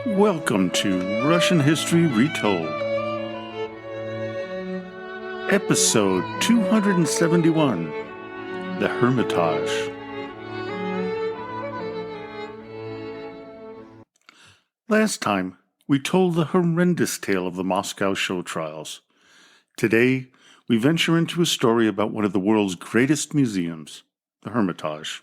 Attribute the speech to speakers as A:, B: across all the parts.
A: Welcome to Russian History Retold, Episode 271, The Hermitage. Last time, we told the horrendous tale of the Moscow show trials. Today, we venture into a story about one of the world's greatest museums, the Hermitage.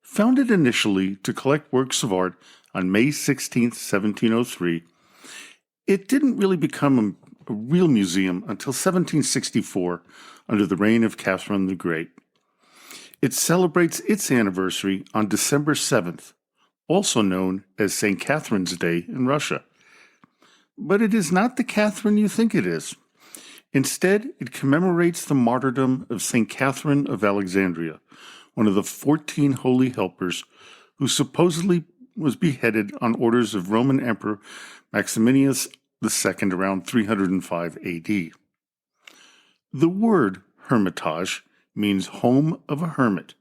A: Founded initially to collect works of art on May 16, 1703, it didn't really become a real museum until 1764 under the reign of Catherine the Great. It celebrates its anniversary on December 7th, also known as St. Catherine's Day in Russia. But it is not the Catherine you think it is. Instead, it commemorates the martyrdom of St. Catherine of Alexandria, one of the 14 holy helpers who supposedly was beheaded on orders of Roman Emperor Maximinius II around 305 AD. The word Hermitage means home of a hermit.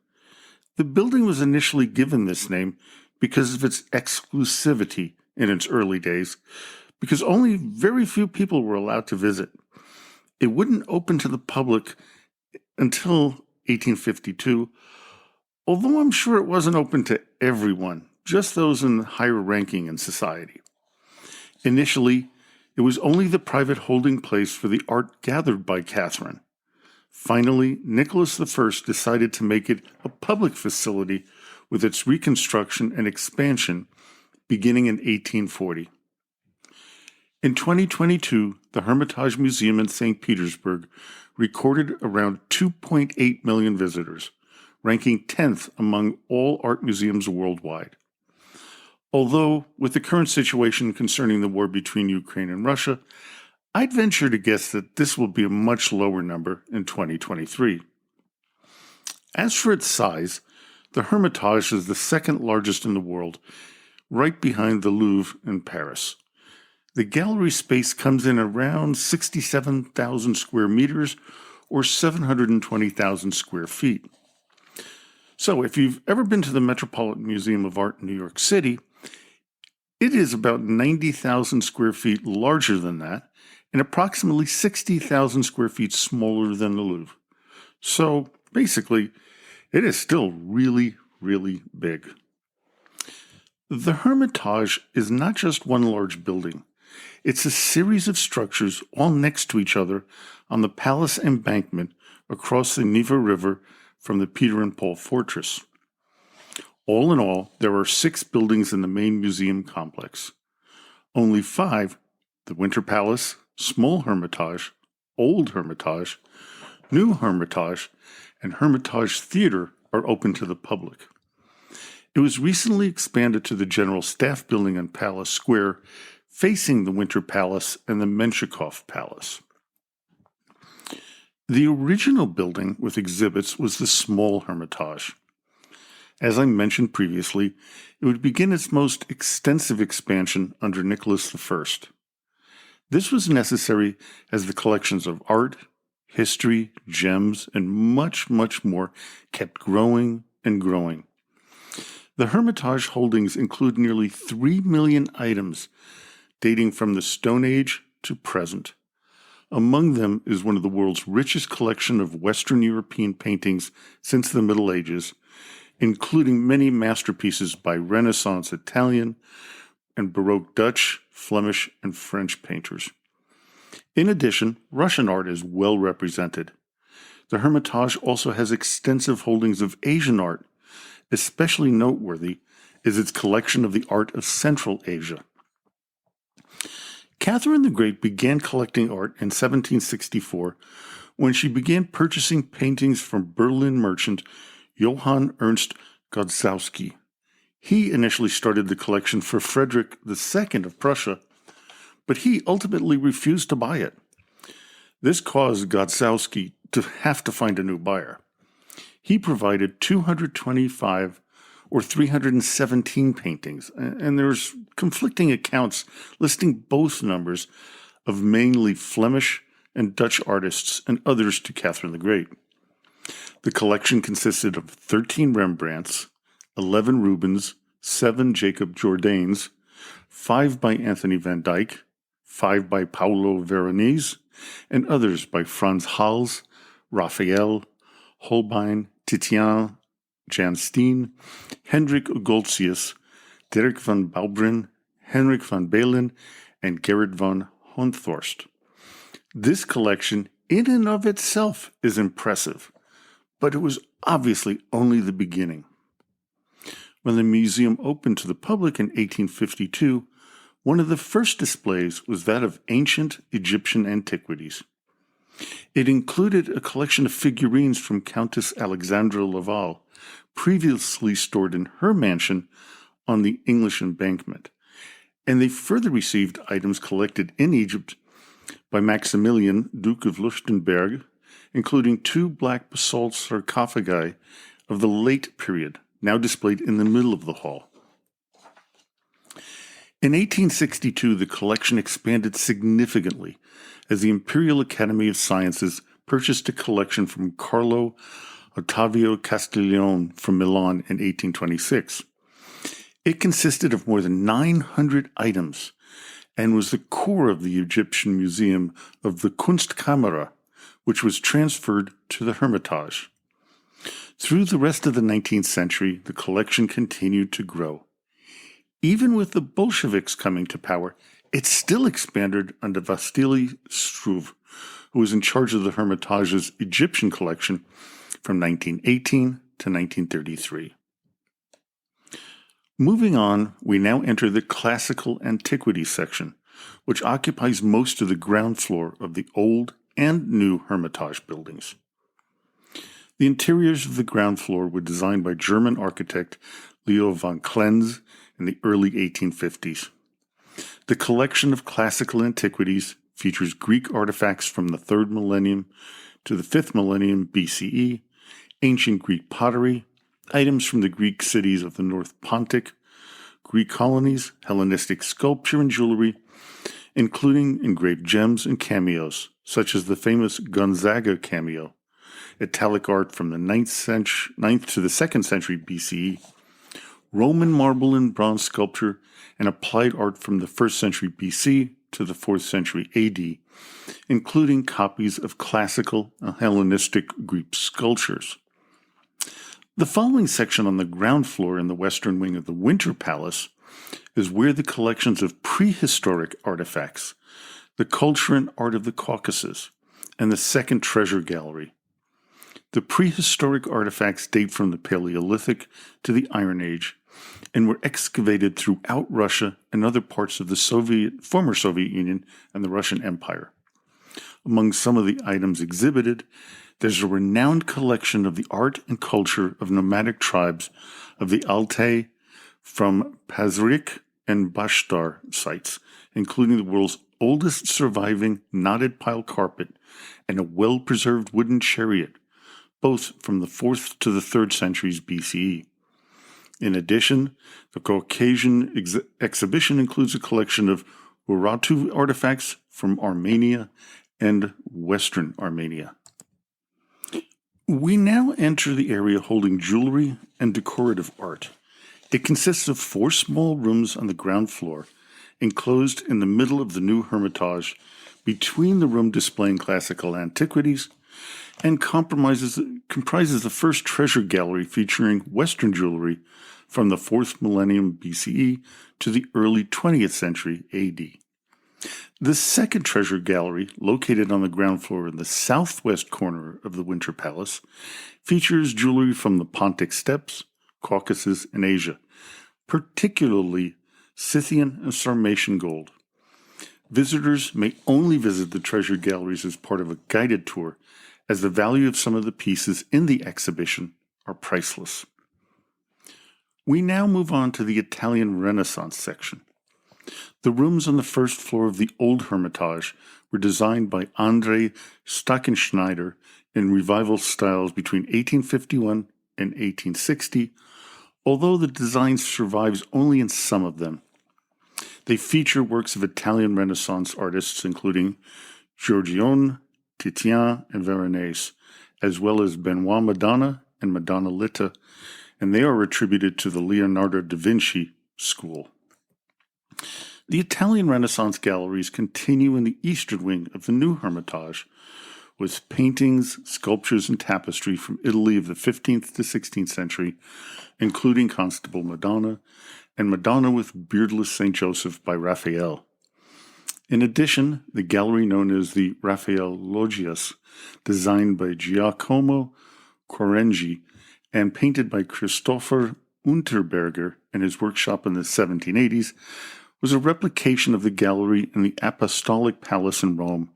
A: The building was initially given this name because of its exclusivity in its early days, because only very few people were allowed to visit. It wouldn't open to the public until 1852, although I'm sure it wasn't open to everyone, just those in higher ranking in society. Initially, it was only the private holding place for the art gathered by Catherine. Finally, Nicholas I decided to make it a public facility with its reconstruction and expansion beginning in 1840. In 2022, the Hermitage Museum in St. Petersburg recorded around 2.8 million visitors, ranking 10th among all art museums worldwide. Although, with the current situation concerning the war between Ukraine and Russia, I'd venture to guess that this will be a much lower number in 2023. As for its size, the Hermitage is the second largest in the world, right behind the Louvre in Paris. The gallery space comes in around 67,000 square meters or 720,000 square feet. So if you've ever been to the Metropolitan Museum of Art in New York City, it is about 90,000 square feet larger than that and approximately 60,000 square feet smaller than the Louvre. So basically, it is still really, really big. The Hermitage is not just one large building. It's a series of structures all next to each other on the palace embankment across the Neva River from the Peter and Paul Fortress. All in all, there are 6 buildings in the main museum complex. Only 5, the Winter Palace, Small Hermitage, Old Hermitage, New Hermitage, and Hermitage Theater, are open to the public. It was recently expanded to the General Staff Building on Palace Square, facing the Winter Palace and the Menshikov Palace. The original building with exhibits was the Small Hermitage. As I mentioned previously, it would begin its most extensive expansion under Nicholas I. This was necessary as the collections of art, history, gems, and much, much more kept growing and growing. The Hermitage holdings include nearly 3 million items dating from the Stone Age to present. Among them is one of the world's richest collection of Western European paintings since the Middle Ages, including many masterpieces by Renaissance Italian and Baroque Dutch, Flemish, and French painters. In addition, Russian art is well represented. The Hermitage also has extensive holdings of Asian art. Especially noteworthy is its collection of the art of Central Asia. Catherine the Great began collecting art in 1764 when she began purchasing paintings from Berlin merchant Johann Ernst Godzowski. He initially started the collection for Frederick II of Prussia, but he ultimately refused to buy it. This caused Godzowski to have to find a new buyer. He provided 225 or 317 paintings, and there's conflicting accounts listing both numbers of mainly Flemish and Dutch artists and others to Catherine the Great. The collection consisted of 13 Rembrandts, 11 Rubens, 7 Jacob Jourdains, 5 by Anthony van Dyck, 5 by Paolo Veronese, and others by Frans Hals, Raphael, Holbein, Titian, Jan Steen, Hendrik Goltzius, Dirk van Baubrin, Henrik van Balen, and Gerrit van Honthorst. This collection, in and of itself, is impressive, but it was obviously only the beginning. When the museum opened to the public in 1852, one of the first displays was that of ancient Egyptian antiquities. It included a collection of figurines from Countess Alexandra Laval, previously stored in her mansion on the English Embankment, and they further received items collected in Egypt by Maximilian, Duke of Leuchtenberg, including 2 black basalt sarcophagi of the late period, now displayed in the middle of the hall. In 1862, the collection expanded significantly as the Imperial Academy of Sciences purchased a collection from Carlo Ottavio Castiglione from Milan in 1826. It consisted of more than 900 items and was the core of the Egyptian Museum of the Kunstkamera, which was transferred to the Hermitage. Through the rest of the 19th century, the collection continued to grow. Even with the Bolsheviks coming to power, it still expanded under Vasily Struve, who was in charge of the Hermitage's Egyptian collection from 1918 to 1933. Moving on, we now enter the classical antiquities section, which occupies most of the ground floor of the old and new Hermitage buildings. The interiors of the ground floor were designed by German architect Leo von Klenz in the early 1850s. The collection of classical antiquities features Greek artifacts from the 3rd millennium to the 5th millennium BCE, ancient Greek pottery, items from the Greek cities of the North Pontic, Greek colonies, Hellenistic sculpture and jewelry, including engraved gems and cameos, such as the famous Gonzaga cameo, Italic art from the 9th to the 2nd century BCE, Roman marble and bronze sculpture, and applied art from the 1st century BC to the 4th century AD, including copies of classical and Hellenistic Greek sculptures. The following section on the ground floor in the western wing of the Winter Palace is where the collections of prehistoric artifacts, the culture and art of the Caucasus, and the second treasure gallery. The prehistoric artifacts date from the Paleolithic to the Iron Age and were excavated throughout Russia and other parts of the former Soviet Union and the Russian Empire. Among some of the items exhibited, there's a renowned collection of the art and culture of nomadic tribes of the Altai from Pazrik and Bashtar sites, including the world's oldest surviving knotted pile carpet and a well-preserved wooden chariot, both from the 4th to the 3rd centuries BCE. In addition, the Caucasian exhibition includes a collection of Urartu artifacts from Armenia and Western Armenia. We now enter the area holding jewelry and decorative art. It consists of 4 small rooms on the ground floor, enclosed in the middle of the new Hermitage, between the room displaying classical antiquities, and comprises the first treasure gallery featuring Western jewelry from the 4th millennium BCE to the early 20th century AD. The second treasure gallery, located on the ground floor in the southwest corner of the Winter Palace, features jewelry from the Pontic Steppes, Caucasus, and Asia, particularly Scythian and Sarmatian gold. Visitors may only visit the treasure galleries as part of a guided tour, as the value of some of the pieces in the exhibition are priceless. We now move on to the Italian Renaissance section. The rooms on the first floor of the old Hermitage were designed by André Stackenschneider in revival styles between 1851 and 1860, although the design survives only in some of them. They feature works of Italian Renaissance artists including Giorgione, Titian, and Veronese, as well as Benoit Madonna and Madonna Litta, and they are attributed to the Leonardo da Vinci school. The Italian Renaissance galleries continue in the eastern wing of the new Hermitage, with paintings, sculptures, and tapestry from Italy of the 15th to 16th century, including Constable Madonna and Madonna with Beardless St. Joseph by Raphael. In addition, the gallery known as the Raphael Loggias, designed by Giacomo Quarengi and painted by Christopher Unterberger in his workshop in the 1780s, was a replication of the gallery in the Apostolic Palace in Rome,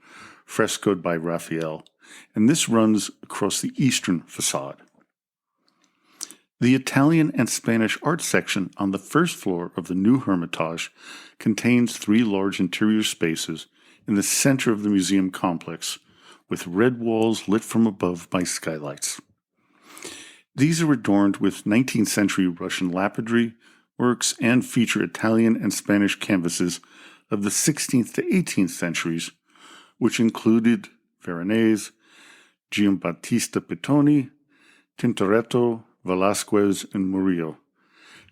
A: frescoed by Raphael, and this runs across the eastern facade. The Italian and Spanish art section on the first floor of the new Hermitage contains 3 large interior spaces in the center of the museum complex, with red walls lit from above by skylights. These are adorned with 19th century Russian lapidary works and feature Italian and Spanish canvases of the 16th to 18th centuries, which included Veronese, Giambattista Pittoni, Tintoretto, Velázquez, and Murillo.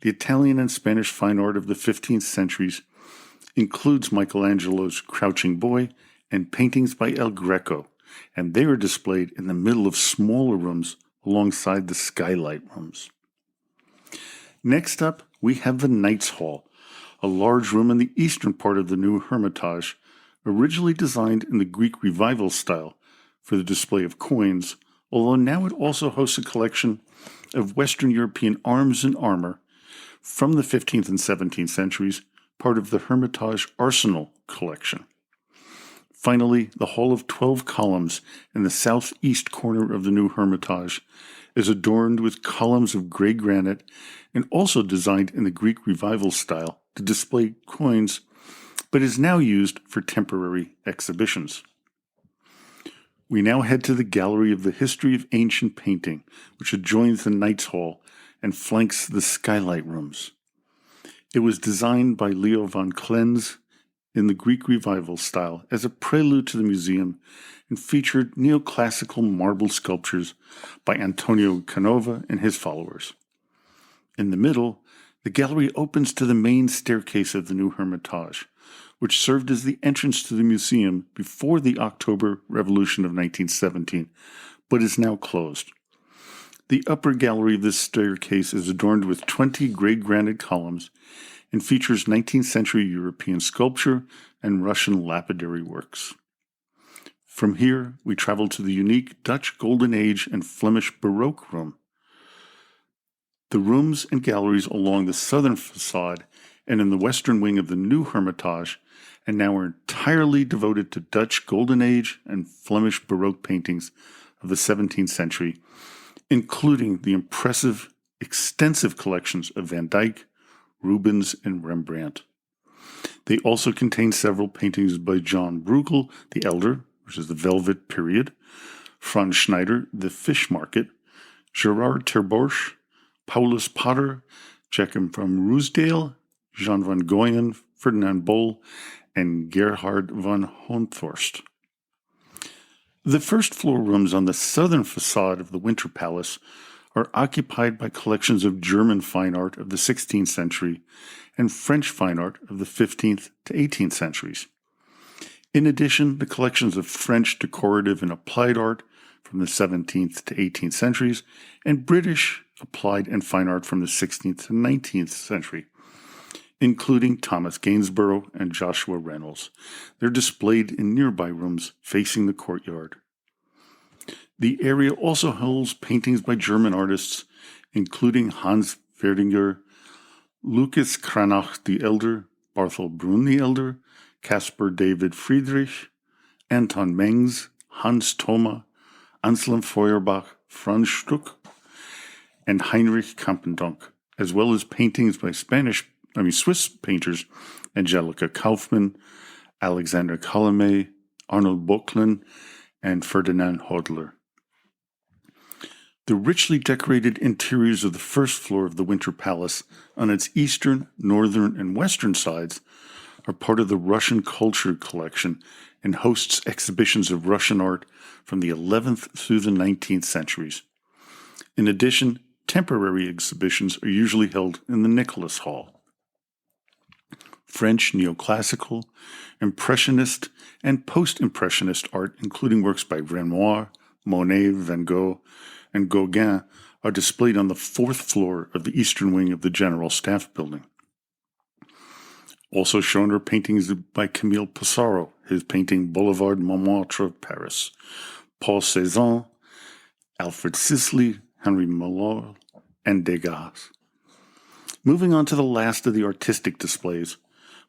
A: The Italian and Spanish fine art of the 15th centuries includes Michelangelo's Crouching Boy and paintings by El Greco, and they are displayed in the middle of smaller rooms alongside the skylight rooms. Next up, we have the Knights Hall, a large room in the eastern part of the new Hermitage, originally designed in the Greek Revival style for the display of coins, although now it also hosts a collection of Western European arms and armor from the 15th and 17th centuries, part of the Hermitage Arsenal collection. Finally, the Hall of 12 Columns in the southeast corner of the new Hermitage is adorned with columns of gray granite and also designed in the Greek Revival style to display coins, but is now used for temporary exhibitions. We now head to the Gallery of the History of Ancient Painting, which adjoins the Knights Hall and flanks the skylight rooms. It was designed by Leo von Klenz in the Greek Revival style as a prelude to the museum and featured neoclassical marble sculptures by Antonio Canova and his followers. In the middle, the gallery opens to the main staircase of the new Hermitage, which served as the entrance to the museum before the October Revolution of 1917, but is now closed. The upper gallery of this staircase is adorned with 20 gray granite columns and features 19th century European sculpture and Russian lapidary works. From here, we travel to the unique Dutch Golden Age and Flemish Baroque room. The rooms and galleries along the southern facade and in the western wing of the new Hermitage and now are entirely devoted to Dutch Golden Age and Flemish Baroque paintings of the 17th century, including the impressive, extensive collections of Van Dyck, Rubens, and Rembrandt. They also contain several paintings by John Bruegel the Elder, which is the Velvet Period, Franz Schneider, the Fish Market, Gerard Terborch, Paulus Potter, Joachim von Ruysdael, Jean van Goyen, Ferdinand Boll, and Gerhard von Honthorst. The first floor rooms on the southern facade of the Winter Palace are occupied by collections of German fine art of the 16th century and French fine art of the 15th to 18th centuries. In addition, the collections of French decorative and applied art from the 17th to 18th centuries and British applied and fine art from the 16th to 19th century, including Thomas Gainsborough and Joshua Reynolds. They're displayed in nearby rooms facing the courtyard. The area also holds paintings by German artists, including Hans Verdinger, Lucas Cranach the Elder, Barthel Brun the Elder, Caspar David Friedrich, Anton Mengs, Hans Thoma, Anselm Feuerbach, Franz Stuck, and Heinrich Kampendonck, as well as paintings by Swiss painters Angelica Kaufmann, Alexander Calame, Arnold Böcklin, and Ferdinand Hodler. The richly decorated interiors of the first floor of the Winter Palace on its eastern, northern, and western sides are part of the Russian Culture Collection and hosts exhibitions of Russian art from the 11th through the 19th centuries. In addition, temporary exhibitions are usually held in the Nicholas Hall. French neoclassical, impressionist, and post-impressionist art, including works by Renoir, Monet, Van Gogh, and Gauguin, are displayed on the fourth floor of the eastern wing of the General Staff Building. Also shown are paintings by Camille Pissarro, his painting Boulevard Montmartre of Paris, Paul Cézanne, Alfred Sisley, Henri Malol, and Degas. Moving on to the last of the artistic displays,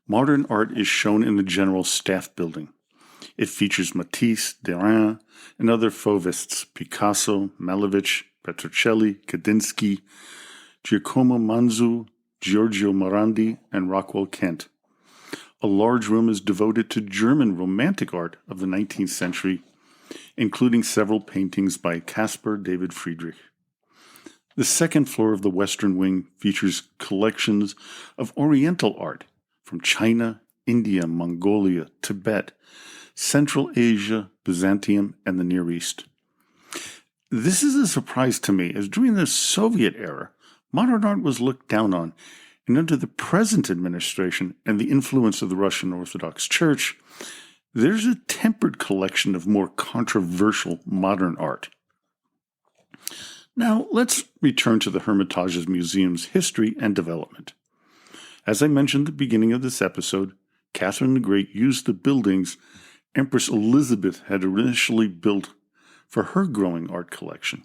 A: modern art is shown in the General Staff Building. It features Matisse, Derain, and other Fauvists, Picasso, Malevich, Petrocelli, Kandinsky, Giacomo Manzu, Giorgio Morandi, and Rockwell Kent. A large room is devoted to German Romantic art of the 19th century, including several paintings by Caspar David Friedrich. The second floor of the Western Wing features collections of Oriental art from China, India, Mongolia, Tibet, Central Asia, Byzantium, and the Near East. This is a surprise to me, as during the Soviet era, modern art was looked down on, and under the present administration and the influence of the Russian Orthodox Church, there's a tempered collection of more controversial modern art. Now, let's return to the Hermitage's museum's history and development. As I mentioned at the beginning of this episode, Catherine the Great used the buildings Empress Elizabeth had initially built for her growing art collection.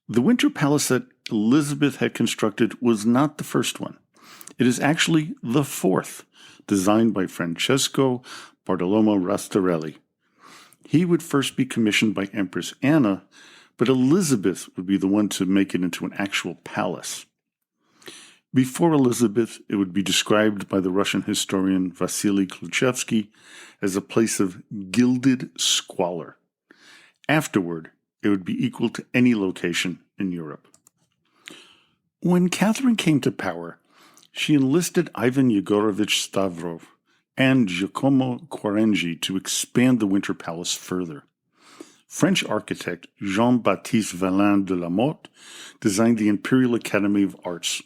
A: The Winter Palace that Elizabeth had constructed was not the first one. It is actually the fourth, designed by Francesco Bartolomeo Rastarelli. He would first be commissioned by Empress Anna, but Elizabeth would be the one to make it into an actual palace. Before Elizabeth, it would be described by the Russian historian Vasily Kluchevsky as a place of gilded squalor. Afterward, it would be equal to any location in Europe. When Catherine came to power, she enlisted Ivan Yegorovich Stavrov and Giacomo Quarengi to expand the Winter Palace further. French architect Jean-Baptiste Valin de la Motte designed the Imperial Academy of Arts,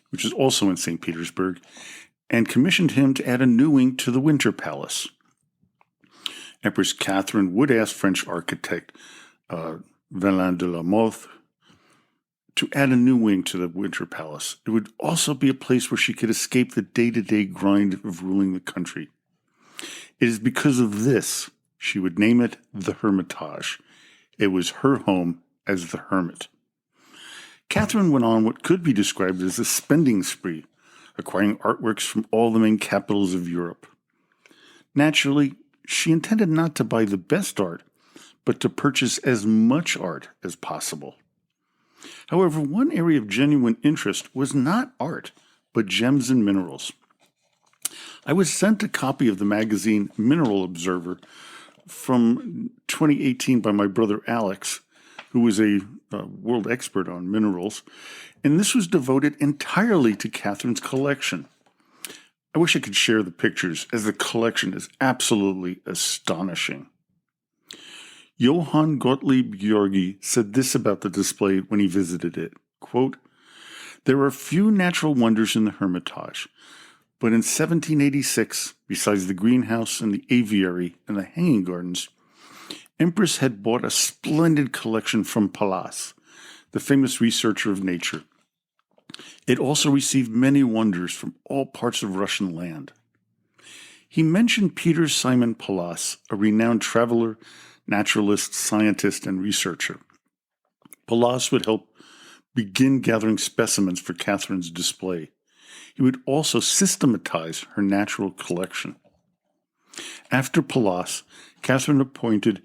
A: which is also in St. Petersburg, and commissioned him to add a new wing to the Winter Palace. Empress Catherine would ask French architect Valin de la Motte to add a new wing to the Winter Palace. It would also be a place where she could escape the day-to-day grind of ruling the country. It is because of this she would name it the Hermitage. It was her home as the hermit. Catherine went on what could be described as a spending spree, acquiring artworks from all the main capitals of Europe. Naturally, she intended not to buy the best art, but to purchase as much art as possible. However, one area of genuine interest was not art, but gems and minerals. I was sent a copy of the magazine Mineral Observer from 2018 by my brother Alex, who was a world expert on minerals, and this was devoted entirely to Catherine's collection. I wish I could share the pictures, as the collection is absolutely astonishing. Johann Gottlieb Georgi said this about the display when he visited it, quote, "There are few natural wonders in the Hermitage, but in 1786, besides the greenhouse and the aviary and the hanging gardens, Empress had bought a splendid collection from Pallas, the famous researcher of nature. It also received many wonders from all parts of Russian land." He mentioned Peter Simon Pallas, a renowned traveler, naturalist, scientist, and researcher. Pallas would help begin gathering specimens for Catherine's display. He would also systematize her natural collection. After Pallas, Catherine appointed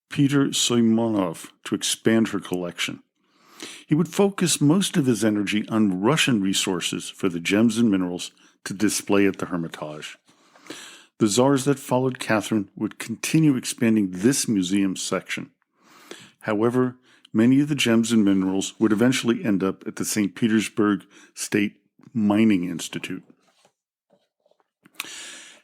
A: Peter Soimonov to expand her collection. He would focus most of his energy on Russian resources for the gems and minerals to display at the Hermitage. The czars that followed Catherine would continue expanding this museum section. However, many of the gems and minerals would eventually end up at the St. Petersburg State Mining Institute.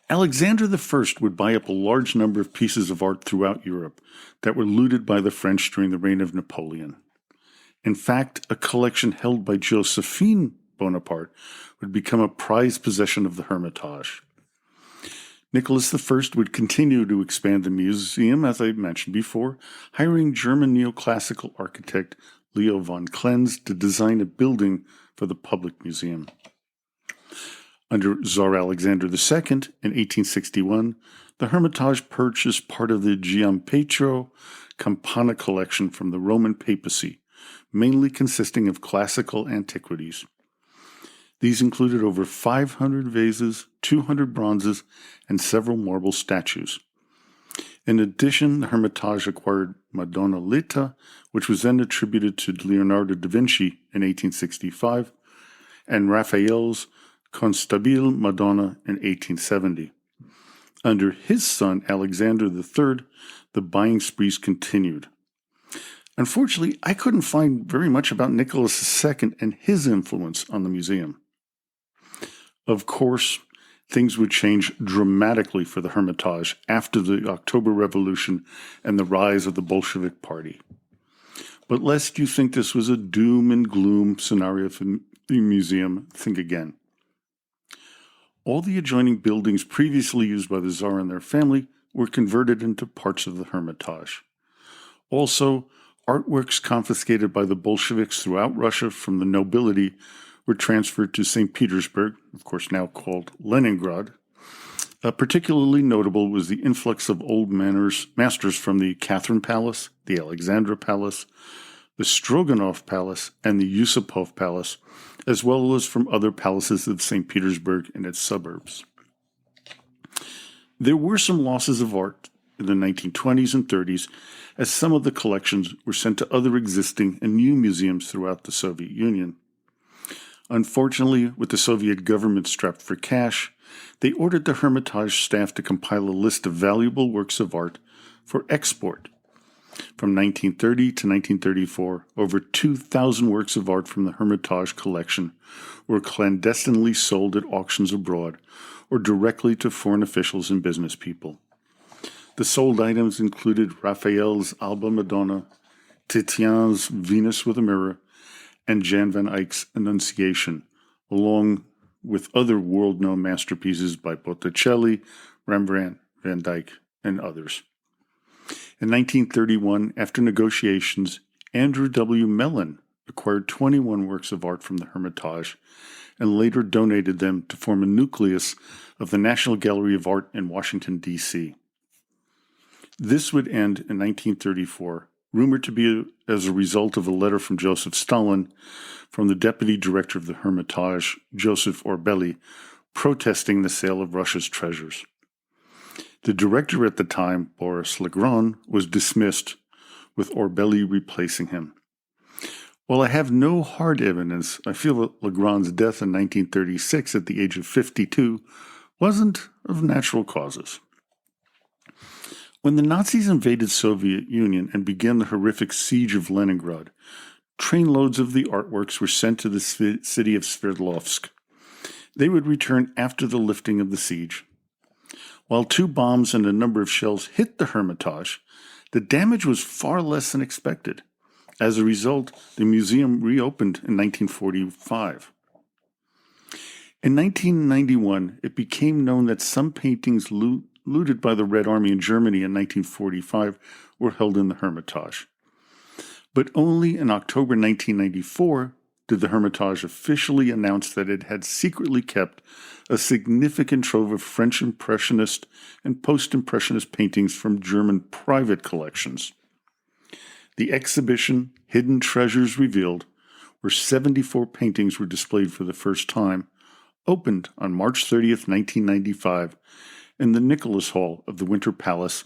A: Alexander I would buy up a large number of pieces of art throughout Europe that were looted by the French during the reign of Napoleon. In fact, a collection held by Josephine Bonaparte would become a prized possession of the Hermitage. Nicholas I would continue to expand the museum, as I mentioned before, hiring German neoclassical architect Leo von Klenz to design a building for the public museum. Under Tsar Alexander II in 1861, the Hermitage purchased part of the Giampetro Campana collection from the Roman papacy, mainly consisting of classical antiquities. These included over 500 vases, 200 bronzes, and several marble statues. In addition, the Hermitage acquired Madonna Litta, which was then attributed to Leonardo da Vinci in 1865, and Raphael's Constabile Madonna in 1870. Under his son, Alexander III, the buying sprees continued. Unfortunately, I couldn't find very much about Nicholas II and his influence on the museum. Of course, things would change dramatically for the Hermitage after the October Revolution and the rise of the Bolshevik Party. But lest you think this was a doom and gloom scenario for the museum, think again. All the adjoining buildings previously used by the Tsar and their family were converted into parts of the Hermitage. Also, artworks confiscated by the Bolsheviks throughout Russia from the nobility were transferred to St. Petersburg, of course now called Leningrad. Particularly notable was the influx of old masters from the Catherine Palace, the Alexandra Palace, the Stroganov Palace, and the Yusupov Palace, as well as from other palaces of St. Petersburg and its suburbs. There were some losses of art in the 1920s and 30s, as some of the collections were sent to other existing and new museums throughout the Soviet Union. Unfortunately, with the Soviet government strapped for cash, they ordered the Hermitage staff to compile a list of valuable works of art for export. From 1930 to 1934, over 2,000 works of art from the Hermitage collection were clandestinely sold at auctions abroad or directly to foreign officials and business people. The sold items included Raphael's Alba Madonna, Titian's Venus with a Mirror, and Jan van Eyck's Annunciation, along with other world-known masterpieces by Botticelli, Rembrandt, Van Dyck, and others. In 1931, after negotiations, Andrew W. Mellon acquired 21 works of art from the Hermitage and later donated them to form a nucleus of the National Gallery of Art in Washington, D.C. This would end in 1934, rumored to be as a result of a letter from Joseph Stalin from the deputy director of the Hermitage, Joseph Orbeli, protesting the sale of Russia's treasures. The director at the time, Boris Legrand, was dismissed, with Orbeli replacing him. While I have no hard evidence, I feel that Legrand's death in 1936 at the age of 52 wasn't of natural causes. When the Nazis invaded Soviet Union and began the horrific siege of Leningrad, trainloads of the artworks were sent to the city of Sverdlovsk. They would return after the lifting of the siege. While 2 bombs and a number of shells hit the Hermitage, the damage was far less than expected. As a result, the museum reopened in 1945. In 1991, it became known that some paintings looted by the Red Army in Germany in 1945 were held in the Hermitage. But only in October 1994 did the Hermitage officially announce that it had secretly kept a significant trove of French Impressionist and Post-Impressionist paintings from German private collections. The exhibition, Hidden Treasures Revealed, where 74 paintings were displayed for the first time, opened on March 30th, 1995, in the Nicholas Hall of the Winter Palace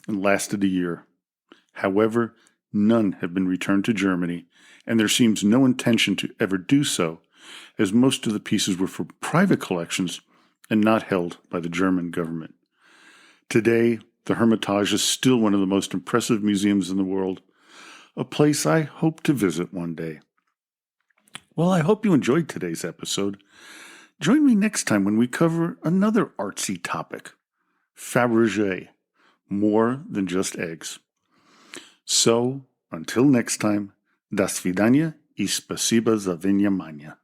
A: and lasted a year. However, none have been returned to Germany, and there seems no intention to ever do so, as most of the pieces were for private collections and not held by the German government. Today, the Hermitage is still one of the most impressive museums in the world, a place I hope to visit one day. Well, I hope you enjoyed today's episode. Join me next time when we cover another artsy topic, Fabergé, more than just eggs. So, until next time, до свидания и спасибо за внимание.